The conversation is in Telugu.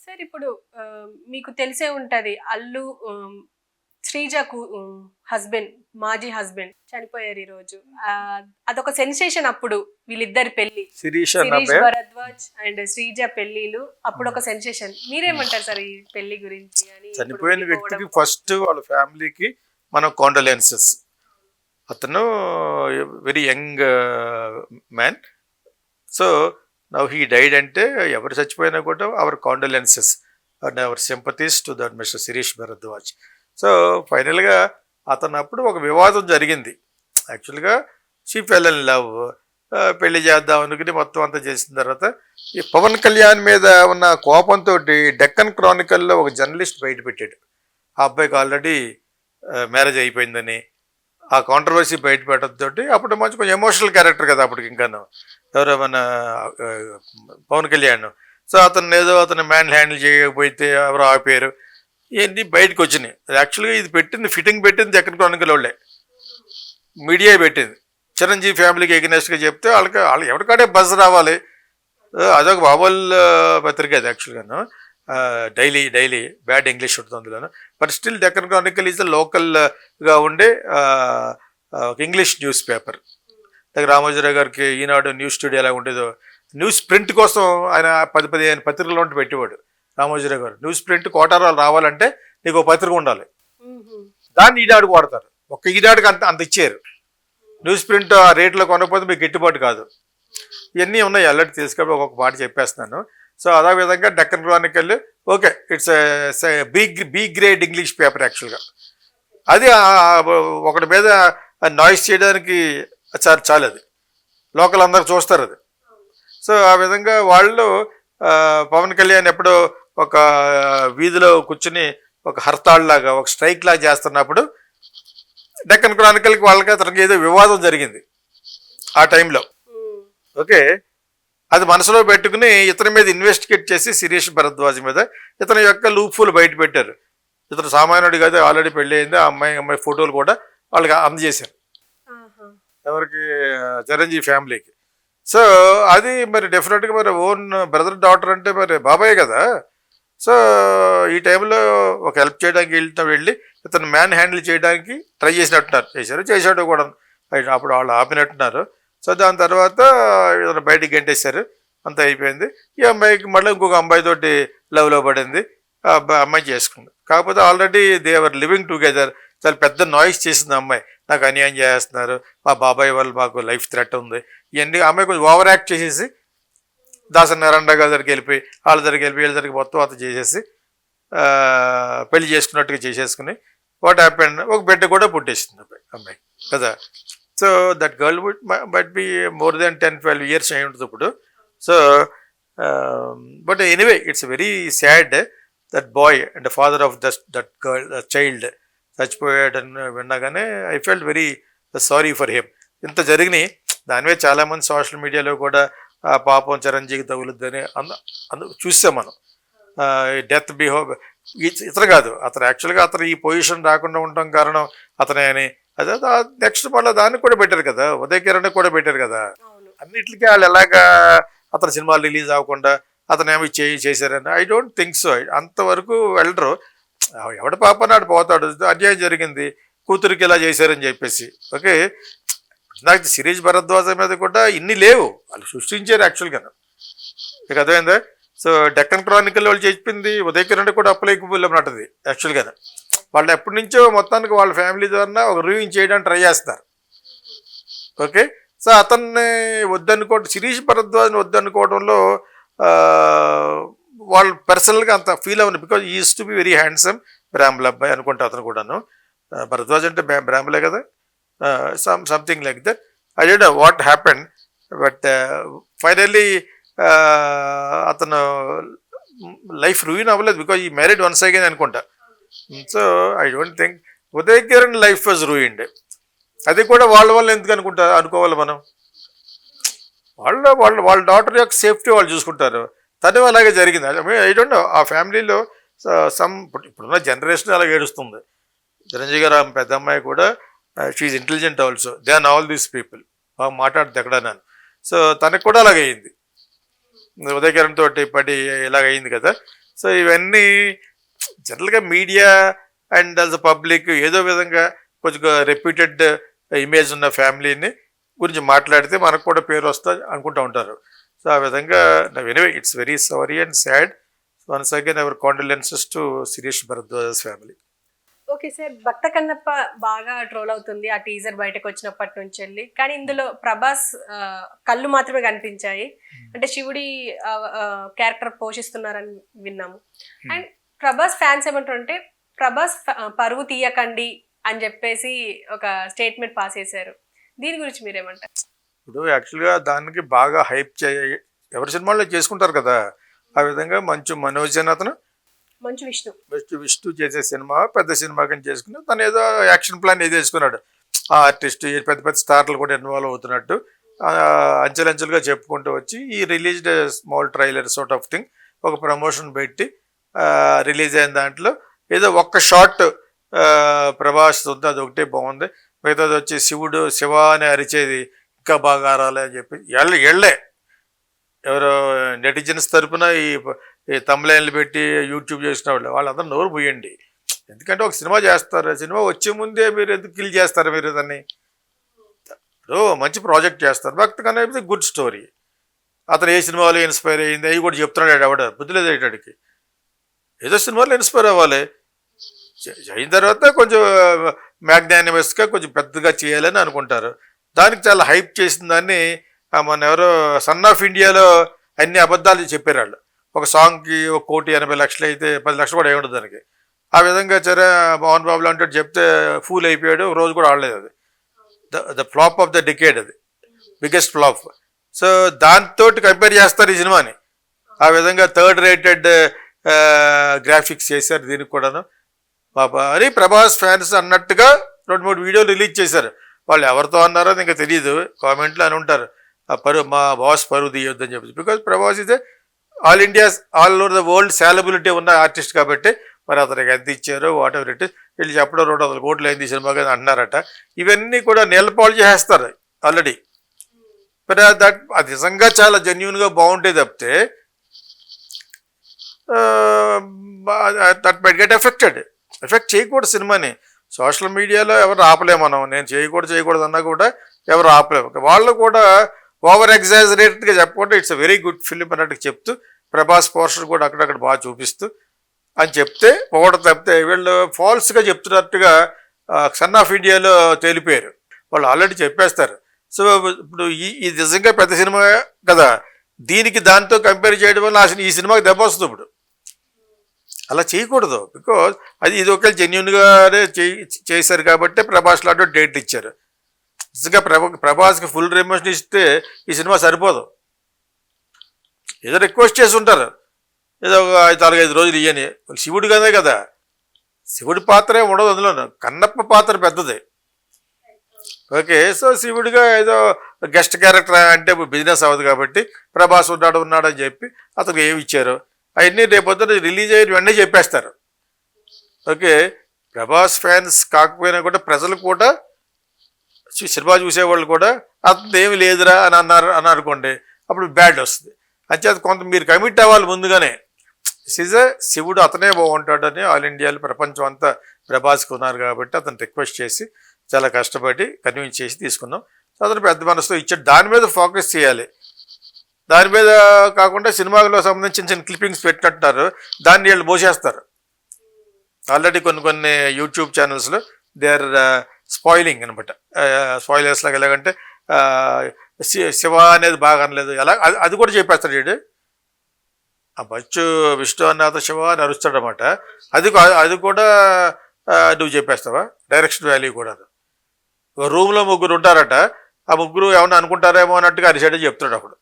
సార్ ఇప్పుడు మీకు తెలిసే ఉంటది. అల్లు శ్రీజకు హస్బెండ్, మాజీ హస్బెండ్ చనిపోయారు ఈరోజు. అదొక సెన్సేషన్ అప్పుడు వీళ్ళిద్దరి పెళ్లి. శిరీష్ భరద్వాజ్ అండ్ శ్రీజ పెళ్లిలు అప్పుడు ఒక సెన్సేషన్. మీరేమంటారు సార్ ఈ పెళ్లి గురించి? అని చనిపోయిన వ్యక్తికి ఫస్ట్ వాళ్ళ ఫ్యామిలీకి మనం కాండోలెన్సెస్. అతను very young man. So now he died అంటే ఎవరు చచ్చిపోయినా కూడా our condolences and our sympathies to that mister Shirish Bharadwaj. So ఫైనల్గా అతను అప్పుడు ఒక వివాదం జరిగింది. యాక్చువల్గా షీ ఫెల్ ఇన్ లవ్, పెళ్లి చేద్దాం అనుకుని మొత్తం అంతా చేసిన తర్వాత ఈ పవన్ కళ్యాణ్ మీద ఉన్న కోపంతో డెక్కన్ క్రానికల్లో ఒక జర్నలిస్ట్ బయట పెట్టాడు. ఆ అబ్బాయికి ఆల్రెడీ మ్యారేజ్ అయిపోయిందని. ఆ కాంట్రవర్సీ బయట పెట్టడంతో అప్పుడు మంచి కొంచెం ఎమోషనల్ క్యారెక్టర్ కదా అప్పటికి. ఇంకాను ఎవరో మన పవన్ కళ్యాణ్. సో అతను మ్యాన్ హ్యాండిల్ చేయకపోతే ఎవరో ఆపారు, ఇవన్నీ బయటకు వచ్చినాయి. యాక్చువల్గా ఇది పెట్టింది, ఫిట్టింగ్ పెట్టింది డెక్కన్ క్రానికల్ వాళ్ళే, మీడియా పెట్టింది. చిరంజీవి ఫ్యామిలీకి ఎగ్నెస్ట్గా చెప్తే వాళ్ళు ఎవరికాడే బజ్ రావాలి. అదొక బాబుల్ పత్రిక అది యాక్చువల్గాను. డైలీ బ్యాడ్ ఇంగ్లీష్ ఉంటుంది అందులోను. But still Deccan Chronicle is the లోకల్గా ఉండే ఇంగ్లీష్ న్యూస్ పేపర్. దగ్గర రామోజీరావు గారికి ఈనాడు న్యూస్ స్టూడియో ఎలా ఉండేదో, న్యూస్ ప్రింట్ కోసం ఆయన 10-15 పత్రికలు ఉంటే పెట్టేవాడు రామోజీరావు గారు. న్యూస్ ప్రింట్ కోటారాలు రావాలంటే నీకు ఒక పత్రిక ఉండాలి. దాన్ని ఈనాడుకు వాడతారు. ఒక్క ఈనాడుకి అంత ఇచ్చారు. న్యూస్ ప్రింట్ ఆ రేట్లో కొనకపోతే మీకు గిట్టుబాటు కాదు. ఇవన్నీ ఉన్నాయి, అల్లటి తీసుకొని ఒక్కొక్క మాట చెప్పేస్తున్నాను. సో అదేవిధంగా Deccan chronicle okay, it's B grade English paper యాక్చువల్గా. అది ఒకటి మీద నాయిస్ చేయడానికి చాలు, అది లోకల్ అందరు చూస్తారు అది. సో ఆ విధంగా వాళ్ళు పవన్ కళ్యాణ్ ఎప్పుడో ఒక వీధిలో కూర్చుని ఒక హర్తాళ్ లాగా, ఒక స్ట్రైక్ లాగా చేస్తున్నప్పుడు డెక్కన్ క్రానికల్కి వాళ్ళకి అతనికి ఏదో వివాదం జరిగింది ఆ టైంలో. ఓకే, అది మనసులో పెట్టుకుని ఇతని మీద ఇన్వెస్టిగేట్ చేసి శిరీష్ భరద్వాజ్ మీద ఇతని యొక్క లూప్ఫుల్ బయట పెట్టారు. ఇతను సామాన్యుడిగా అయితే ఆల్రెడీ పెళ్ళి అయింది. ఆ అమ్మాయి ఫోటోలు కూడా వాళ్ళకి అందజేశారు, ఎవరికి, చిరంజీవి ఫ్యామిలీకి. సో అది మరి డెఫినెట్గా మరి ఓన్ బ్రదర్ డాటర్ అంటే మరి బాబాయ్ కదా. సో ఈ టైంలో ఒక హెల్ప్ చేయడానికి వెళ్ళి ఇతను మ్యాన్ హ్యాండిల్ చేయడానికి ట్రై చేశాడు కూడా. అప్పుడు వాళ్ళు ఆపినట్టున్నారు. సో దాని తర్వాత ఇతను బయటికి గంటేశారు, అంతా అయిపోయింది. ఈ అమ్మాయికి మళ్ళీ ఇంకొక అమ్మాయితోటి లవ్లో పడింది. ఆ అమ్మాయి చేసుకుంది. కాకపోతే already they are living together. చాలా పెద్ద నాయిస్ చేసింది అమ్మాయి, నాకు అన్యాయం చేస్తున్నారు, మా బాబాయ్ వాళ్ళు మాకు లైఫ్ థ్రెట్ ఉంది, ఇవన్నీ. అమ్మాయి కొంచెం ఓవర్ యాక్ట్ చేసేసి దాసరి నారాయణ గారి దగ్గరికి వెళ్ళిపోయి వాళ్ళ దగ్గరికి వీళ్ళ దగ్గరికి మొత్తం అంతా చేసేసి పెళ్లి చేసుకున్నట్టుగా చేసేసుకుని వాట్ హ్యాపెండ్, ఒక బిడ్డ కూడా పుట్టేసింది అమ్మాయి కదా. So that girl but be more than 10-12 years అయి ఉంటుంది ఇప్పుడు. So but anyway it's very sad that boy and father of that girl child చచ్చిపోయాడని విన్నాగానే I felt very sorry for him. ఇంత జరిగినాయి, దాని మీద చాలామంది సోషల్ మీడియాలో కూడా పాపం చిరంజీవికి తగులుద్దని చూసాం మనం. డెత్ ఇతను కాదు, అతను యాక్చువల్గా అతను ఈ పొజిషన్ రాకుండా ఉండటం కారణం అతనే అని. అదే నెక్స్ట్ మళ్ళీ దాన్ని కూడా పెట్టారు కదా, ఉదయ్ కిరణ్ కూడా పెట్టారు కదా. అన్నిటికీ వాళ్ళు ఎలాగా అతని సినిమాలు రిలీజ్ అవ్వకుండా అతను ఏమి చేశారని ఐ డోంట్ థింక్ సో. అంతవరకు వెళ్ళరు. ఎవడి పాప నాడు పోతాడు, అన్యాయం జరిగింది, కూతురికి ఇలా చేశారని చెప్పేసి. ఓకే, నాకు శిరీష్ భరద్వాజ్ మీద కూడా ఇన్ని లేవు, వాళ్ళు సృష్టించారు యాక్చువల్గా. మీకు అర్థమైందా? సో డెక్కన్ క్రానికల్ వాళ్ళు చెప్పింది ఉదయ్ కిరణ్ కూడా అప్లైకబుల్ అన్నట్టుది యాక్చువల్గా. వాళ్ళు ఎప్పటి నుంచో మొత్తానికి వాళ్ళ ఫ్యామిలీ ద్వారా ఒక రివ్యూయింగ్ చేయడానికి ట్రై చేస్తారు. ఓకే, సో అతన్ని వద్దనుకోవడం, శిరీష్ భరద్వాజ్ని వద్దనుకోవడంలో వాళ్ళు పర్సనల్గా అంత ఫీల్ అవ్వను. Because is to be very handsome, బ్రాహ్మణ అబ్బాయి అనుకుంటా అతను కూడాను. భరద్వాజ్ అంటే బ్రాహ్మలే కదా, something like that. I don't know what happened, but finally అతను లైఫ్ రూయిన్ అవ్వలేదు బికాజ్ ఈ మ్యారీడ్ వన్స్ అగైన్ అనుకుంటా. So I don't think Uday Kiran life was ruined. అది కూడా వాళ్ళ వల్ల ఎందుకు అనుకోవాలి మనం. వాళ్ళ డాటర్ యొక్క సేఫ్టీ వాళ్ళు చూసుకుంటారు. తను అలాగే జరిగింది. ఐ డోంట్ నో ఆ ఫ్యామిలీలో ఇప్పుడున్న జనరేషన్ అలాగే ఏడుస్తుంది. చిరంజీవి గారు పెద్ద అమ్మాయి కూడా she intelligent also then all these people, బాగా మాట్లాడితే ఎక్కడ నన్ను. సో తనకు కూడా అలాగ అయింది, ఉదయ్ కిరణ్ తోటి పడి ఇలాగ అయింది కదా. సో ఇవన్నీ జనరల్గా మీడియా అండ్ ఆల్సో పబ్లిక్ ఏదో విధంగా కొంచెం రెప్యూటెడ్ ఇమేజ్ ఉన్న ఫ్యామిలీని గురించి మాట్లాడితే మనకు కూడా పేరు వస్తుంది అనుకుంటూ ఉంటారు. సో ఆ విధంగా anyway it's very sorry and sad. Once again our condolences to Shirish Bharadwaj family. Okay sir, Bhakta Kannappa బాగా ట్రోల్ అవుతుంది ఆ టీజర్ బయటకు వచ్చినప్పటి నుంచి వెళ్ళి. కానీ ఇందులో ప్రభాస్ కళ్ళు మాత్రమే కనిపించాయి, అంటే శివుడి క్యారెక్టర్ పోషిస్తున్నారని విన్నాము. అండ్ ప్రభాస్ ఫ్యాన్స్ ఏమంటారంటే ప్రభాస్ పరువు తీయకండి అని చెప్పేసి ఒక స్టేట్మెంట్ పాస్ చేశారు. దీని గురించి మీరేమంటారు? ఇప్పుడు యాక్చువల్గా దానికి బాగా హైప్ ఎవరి సినిమాల్లో చేసుకుంటారు కదా, ఆ విధంగా మంచు మనోజ్ అని అతను మంచు విష్ణు చేసే సినిమా పెద్ద సినిమా కానీ చేసుకుని తను ఏదో యాక్షన్ ప్లాన్ ఏదో వేసుకున్నాడు. ఆ ఆర్టిస్ట్ పెద్ద పెద్ద స్టార్లు కూడా ఇన్వాల్వ్ అవుతున్నట్టు అంచెలంచెలుగా చెప్పుకుంటూ వచ్చి ఈ released small trailer sort of thing ఒక ప్రమోషన్ పెట్టి రిలీజ్ అయిన దాంట్లో ఏదో ఒక్క షార్ట్ ప్రభాస్ ఉంది, అది ఒకటే బాగుంది. మిగతాది వచ్చి శివ అని అరిచేది ఇంకా బాగా ఆరాలి అని చెప్పి ఎళ్ళే ఎవరో నెటిజన్స్ తరపున ఈ తమ్లైన్లు పెట్టి యూట్యూబ్ చేసిన వాళ్ళందరూ నోరు పోయండి. ఎందుకంటే ఒక సినిమా చేస్తారు, సినిమా వచ్చే ముందే మీరు ఎందుకు కిల్ చేస్తారు మీరు దాన్ని? మంచి ప్రాజెక్ట్ చేస్తారు. భక్త కన్నా గుడ్ స్టోరీ. అతను ఏ సినిమాలో ఇన్స్పైర్ అయ్యింది అవి కూడా చెప్తున్నాడు. ఎవడ బుద్ధిలేదు అయ్యేటాడికి ఏదో సినిమాలో ఇన్స్పైర్ అవ్వాలి. అయిన తర్వాత కొంచెం మ్యాగ్నానిమస్గా కొంచెం పెద్దగా చేయాలని అనుకుంటారు. దానికి చాలా హైప్ చేసిన దాన్ని మన ఎవరో సన్ ఆఫ్ ఇండియాలో అన్ని అబద్ధాలు చెప్పారు వాళ్ళు. ఒక సాంగ్కి 1,80,00,000 అయితే 10 లక్షలు కూడా ఏముంటుంది దానికి. ఆ విధంగా సరే మోహన్ బాబు లాంటి చెప్తే ఫూల్ అయిపోయాడు. రోజు కూడా ఆడలేదు. అది the flop of the decade, అది బిగ్గెస్ట్ ఫ్లాప్. సో దాంతో కంపేర్ చేస్తారు ఈ సినిమాని. ఆ విధంగా థర్డ్ రేటెడ్ గ్రాఫిక్స్ చేశారు దీనికి కూడాను. పాపా అని ప్రభాస్ ఫ్యాన్స్ అన్నట్టుగా 2-3 వీడియోలు రిలీజ్ చేశారు. వాళ్ళు ఎవరితో అన్నారో ఇంకా తెలియదు, కామెంట్లు అని ఉంటారు మా బాస్ పరువు తీయొద్దు అని చెప్పి. బికాజ్ ప్రభాస్ ఇదే all over the world solubility ఉన్న ఆర్టిస్ట్ కాబట్టి మరి అతనికి ఎంత ఇచ్చారో వాట్ ఎవర్ ఇట్ ఇస్ వీళ్ళు చెప్పడం 200 కోట్లు అయింది సినిమా కదా అన్నారట. ఇవన్నీ కూడా నీళ్ళపాలు చేసేస్తారు ఆల్రెడీ. మరి అది నిజంగా చాలా జెన్యున్గా బాగుంటే తప్పితే దట్ మైట్ గెట్ ఎఫెక్ట్ చేయకూడదు సినిమాని. సోషల్ మీడియాలో ఎవరు ఆపలేము మనం. నేను చేయకూడదు అన్నా కూడా ఎవరు ఆపలేము. వాళ్ళు కూడా ఓవర్ ఎగ్జాజరేటెడ్గా చెప్పకుండా it's a very good film అన్నట్టు చెప్తూ ప్రభాస్ పోస్టర్ కూడా అక్కడక్కడ బాగా చూపిస్తూ అని చెప్తే ఒకటి తప్పితే వీళ్ళు ఫాల్స్గా చెప్తున్నట్టుగా సన్ ఆఫ్ ఇండియాలో తేలిపోయారు. వాళ్ళు ఆల్రెడీ చెప్పేస్తారు. సో ఇప్పుడు ఈ నిజంగా పెద్ద సినిమా కదా, దీనికి దాంతో కంపేర్ చేయడం వల్ల ఈ సినిమాకి దెబ్బ వస్తుంది. ఇప్పుడు అలా చేయకూడదు. బికాజ్ ఇది ఒకవేళ జెన్యున్గానే చేశారు కాబట్టి ప్రభాస్ లాంటి డేట్ ఇచ్చారు. నిజంగా ప్రభాస్కి ఫుల్ రెమ్యూనరేషన్ ఇస్తే ఈ సినిమా సరిపోదు. ఏదో రిక్వెస్ట్ చేసి ఉంటారు, ఏదో 4-5 రోజులు ఇయ్యని. శివుడు కదే కదా, శివుడి పాత్రే ఉండదు అందులో, కన్నప్ప పాత్ర పెద్దది. ఓకే, సో శివుడిగా ఏదో గెస్ట్ క్యారెక్టర్ అంటే బిజినెస్ అవ్వదు కాబట్టి ప్రభాస్ ఉన్నాడని చెప్పి అతనికి ఏమి ఇచ్చారు అవన్నీ రేపొద్దున రిలీజ్ అయ్యి వెంటనే చెప్పేస్తారు. ఓకే, ప్రభాస్ ఫ్యాన్స్ కాకపోయినా కూడా ప్రజలు కూడా సినిమా చూసేవాళ్ళు కూడా అతను ఏమి లేదురా అని అనుకోండి, అప్పుడు బ్యాడ్ వస్తుంది. అంచేత కొంత మీరు కమిట్ అవ్వాలి ముందుగానే. శివుడు అతనే బాగుంటాడని ఆల్ ఇండియాలో ప్రపంచం అంతా ప్రభాస్కి ఉన్నారు కాబట్టి అతను రిక్వెస్ట్ చేసి చాలా కష్టపడి కన్విన్స్ చేసి తీసుకున్నాం. అతను పెద్ద మనసుతో ఇచ్చాడు. దాని మీద ఫోకస్ చేయాలి. దాని మీద కాకుండా సినిమాలో సంబంధించిన చిన్న క్లిప్పింగ్స్ పెట్టినట్టున్నారు, దాన్ని వీళ్ళు మోసేస్తారు. ఆల్రెడీ కొన్ని యూట్యూబ్ ఛానల్స్లో దే ఆర్ స్పాయిలింగ్ అనమాట. స్పాయిలర్స్ లాగా ఎలాగంటే శివ అనేది బాగా అనలేదు ఎలా అది కూడా చెప్పేస్తాడు వీడు. ఆ బచ్చు విష్ణు అన్నాథ శివ అని అరుస్తాడు అనమాట. అది కూడా నువ్వు చెప్పేస్తావా? డైరెక్షన్ వాల్యూ కూడా. రూమ్లో 3 ఉంటారట, ఆ 3 ఏమన్నా అనుకుంటారేమో అన్నట్టుగా అరిసాడే చెప్తున్నాడు అప్పుడు.